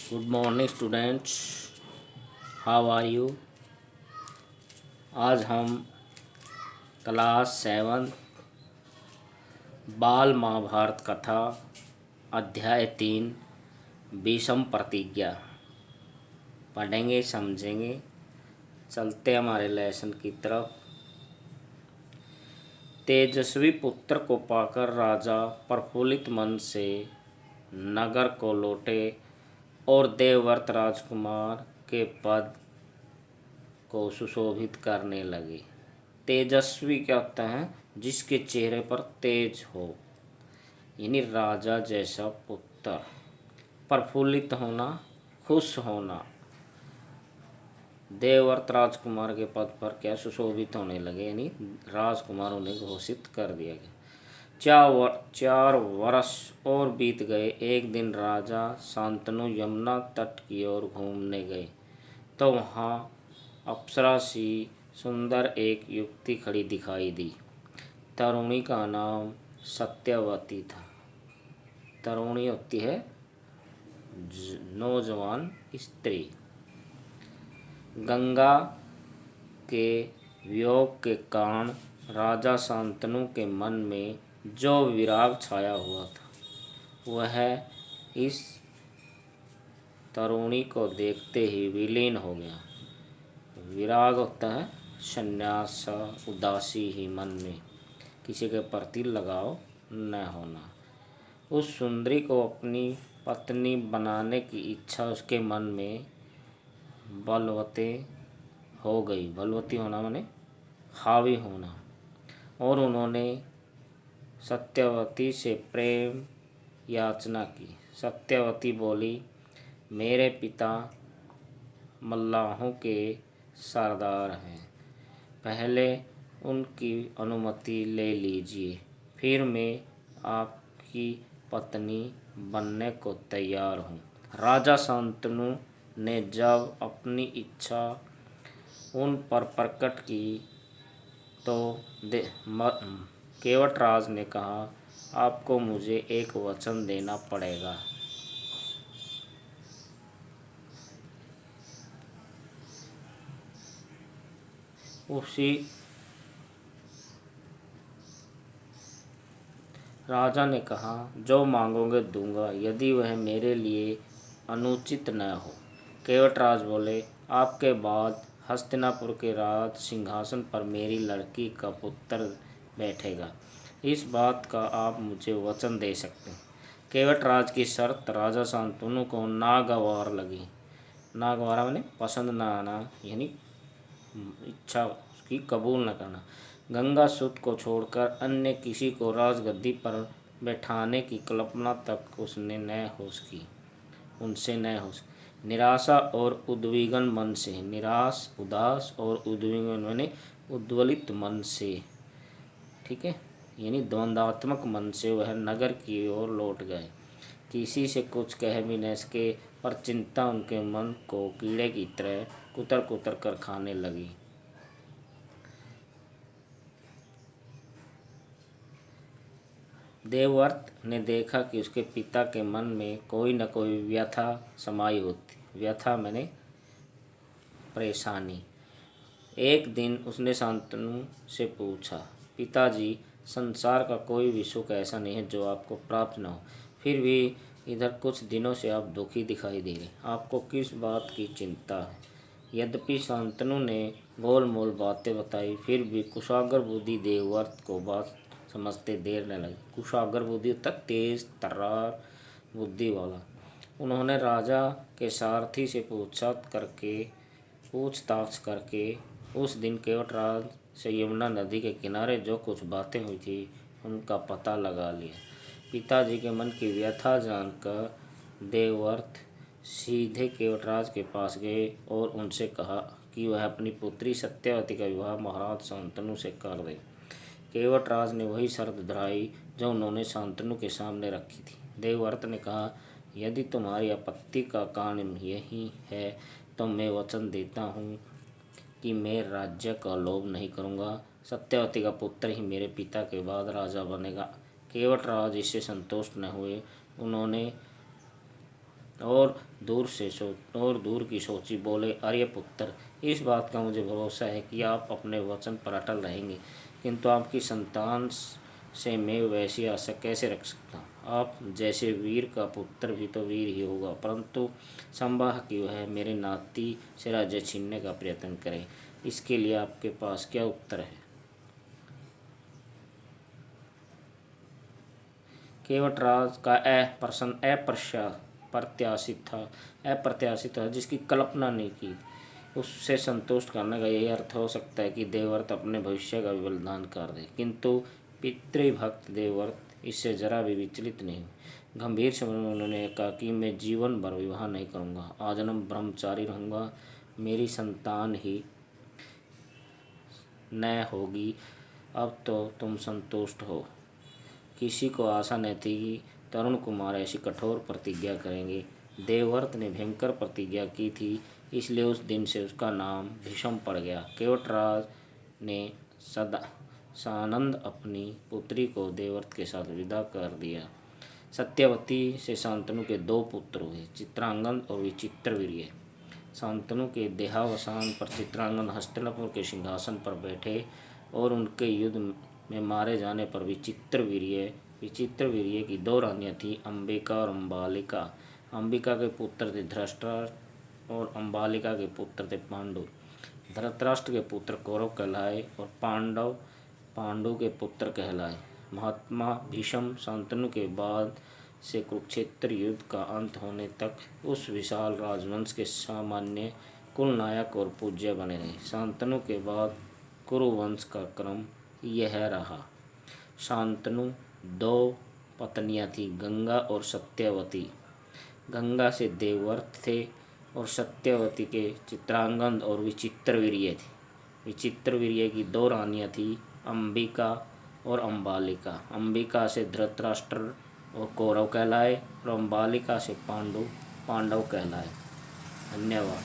Good morning students, how are you. आज हम class 7 बाल महाभारत कथा अध्याय 3 विषम प्रतिज्ञा पढ़ेंगे, समझेंगे। चलते हमारे लेसन की तरफ। तेजस्वी पुत्र को पाकर राजा प्रफुल्लित मन से नगर को लौटे और देवव्रत राजकुमार के पद को सुशोभित करने लगे। तेजस्वी क्या होता है? जिसके चेहरे पर तेज हो, यानी राजा जैसा पुत्र। प्रफुल्लित होना, खुश होना। देवव्रत राजकुमार के पद पर क्या सुशोभित होने लगे, यानी राजकुमार उन्हें घोषित कर दिया गया। 4 वर्ष और बीत गए। एक दिन राजा शांतनु यमुना तट की ओर घूमने गए तो वहाँ अप्सरा सी सुंदर एक युवती खड़ी दिखाई दी। तरुणी का नाम सत्यवती था। तरुणी होती है नौजवान स्त्री। गंगा के वियोग के कारण राजा शांतनु के मन में जो विराग छाया हुआ था, वह इस तरुणी को देखते ही विलीन हो गया। विराग होता है संन्यास, उदासी ही मन में, किसी के प्रति लगाव न होना। उस सुंदरी को अपनी पत्नी बनाने की इच्छा उसके मन में बलवती हो गई। बलवती होना माने हावी होना। और उन्होंने सत्यवती से प्रेम याचना की। सत्यवती बोली, मेरे पिता मल्लाहों के सरदार हैं, पहले उनकी अनुमति ले लीजिए, फिर मैं आपकी पत्नी बनने को तैयार हूँ। राजा शांतनु ने जब अपनी इच्छा उन पर प्रकट की तो केवटराज ने कहा, आपको मुझे एक वचन देना पड़ेगा। उसी राजा ने कहा, जो मांगोगे दूंगा, यदि वह मेरे लिए अनुचित न हो। केवटराज बोले, आपके बाद हस्तिनापुर के राज सिंहासन पर मेरी लड़की का पुत्र बैठेगा। इस बात का आप मुझे वचन दे सकते हैं। केवटराज की शर्त राजा शांतनु को नागवार लगी। नागवार माने पसंद न आना, यानी इच्छा उसकी कबूल न करना। गंगा सुत को छोड़कर अन्य किसी को राजगद्दी पर बैठाने की कल्पना तक उसने उनसे न हो सकी। निराशा और उद्विग्न मन से, निराश, उदास और उद्विग्न माने उद्वेलित मन से, ठीक है, यानी द्वंद्वात्मक मन से वह नगर की ओर लौट गए। किसी से कुछ कह भी न सके, पर चिंता उनके मन को कीड़े की तरह कुतर कुतर कर खाने लगी। देवव्रत ने देखा कि उसके पिता के मन में कोई न कोई व्यथा समाई होती। व्यथा मैंने परेशानी। एक दिन उसने शांतनु से पूछा, पिताजी, संसार का कोई भी सुख ऐसा नहीं है जो आपको प्राप्त न हो, फिर भी इधर कुछ दिनों से आप दुखी दिखाई दे रहे, आपको किस बात की चिंता है? यद्यपि शांतनु ने गोल मोल बातें बताई, फिर भी कुशाग्र बुद्धि देवव्रत को बात समझते देर न लगी। कुशाग्र बुद्धि तक तेज तर्रार बुद्धि वाला। उन्होंने राजा के सारथी से पूछताछ करके उस दिन केवटराज से यमुना नदी के किनारे जो कुछ बातें हुई थी उनका पता लगा लिया। पिताजी के मन की व्यथा जानकर देवव्रत सीधे केवटराज के पास गए और उनसे कहा कि वह अपनी पुत्री सत्यवती का विवाह महाराज शांतनु से कर दे। केवटराज ने वही शर्त दोहराई जो उन्होंने शांतनु के सामने रखी थी। देवव्रत ने कहा, यदि तुम्हारी आपत्ति का कारण यही है तो मैं वचन देता हूँ कि मैं राज्य का लोभ नहीं करूँगा। सत्यवती का पुत्र ही मेरे पिता के बाद राजा बनेगा। केवटराज इससे संतुष्ट न हुए। उन्होंने और दूर की सोची बोले, आर्यपुत्र, इस बात का मुझे भरोसा है कि आप अपने वचन पर अटल रहेंगे, किंतु आपकी संतान से मैं वैसी आशा कैसे रख सकता हूँ। आप जैसे वीर का पुत्र भी तो वीर ही होगा, परंतु संभव कि वह मेरे नाती से राज्य छीनने का प्रयत्न करे। इसके लिए आपके पास क्या उत्तर है? केवटराज का प्रश्न अप्रत्याशित था, जिसकी कल्पना नहीं की। उससे संतुष्ट करने का यही अर्थ हो सकता है कि देवव्रत अपने भविष्य का भी बलिदान कर दे, किंतु पितृभक्त देवव्रत इससे जरा भी विचलित नहीं हुए। गंभीर स्वर में उन्होंने कहा कि मैं जीवन भर विवाह नहीं करूँगा, आजन्म ब्रह्मचारी रहूँगा, मेरी संतान ही न होगी। अब तो तुम संतुष्ट हो। किसी को आशा न थी कि तरुण कुमार ऐसी कठोर प्रतिज्ञा करेंगे। देवव्रत ने भयंकर प्रतिज्ञा की थी, इसलिए उस दिन से उसका नाम भीष्म पड़ गया। केवटराज ने सानंद अपनी पुत्री को देवव्रत के साथ विदा कर दिया। सत्यवती से शांतनु के 2 पुत्र हुए, चित्रांगद और विचित्रवीर्य। शांतनु के देहावसान पर चित्रांगद हस्तिनापुर के सिंहासन पर बैठे और उनके युद्ध में मारे जाने पर विचित्रवीर्य की 2 रानियाँ थीं, अंबिका और अम्बालिका। अंबिका के पुत्र थे धृतराष्ट्र और अम्बालिका के पुत्र थे पांडु। धृतराष्ट्र के पुत्र कौरव कहलाए और पांडु के पुत्र कहलाए। महात्मा भीष्म शांतनु के बाद से कुरुक्षेत्र युद्ध का अंत होने तक उस विशाल राजवंश के सामान्य कुलनायक और पूज्य बने रहे। शांतनु के बाद कुरुवंश का क्रम यह रहा। शांतनु 2 पत्नियां थीं, गंगा और सत्यवती। गंगा से देवव्रत थे और सत्यवती के चित्रांगद और विचित्रवीर्य थे। विचित्रवीर्य की 2 रानियां थीं, अंबिका और अम्बालिका। अंबिका से धृतराष्ट्र और कौरव कहलाए और अम्बालिका से पांडव कहलाए। धन्यवाद।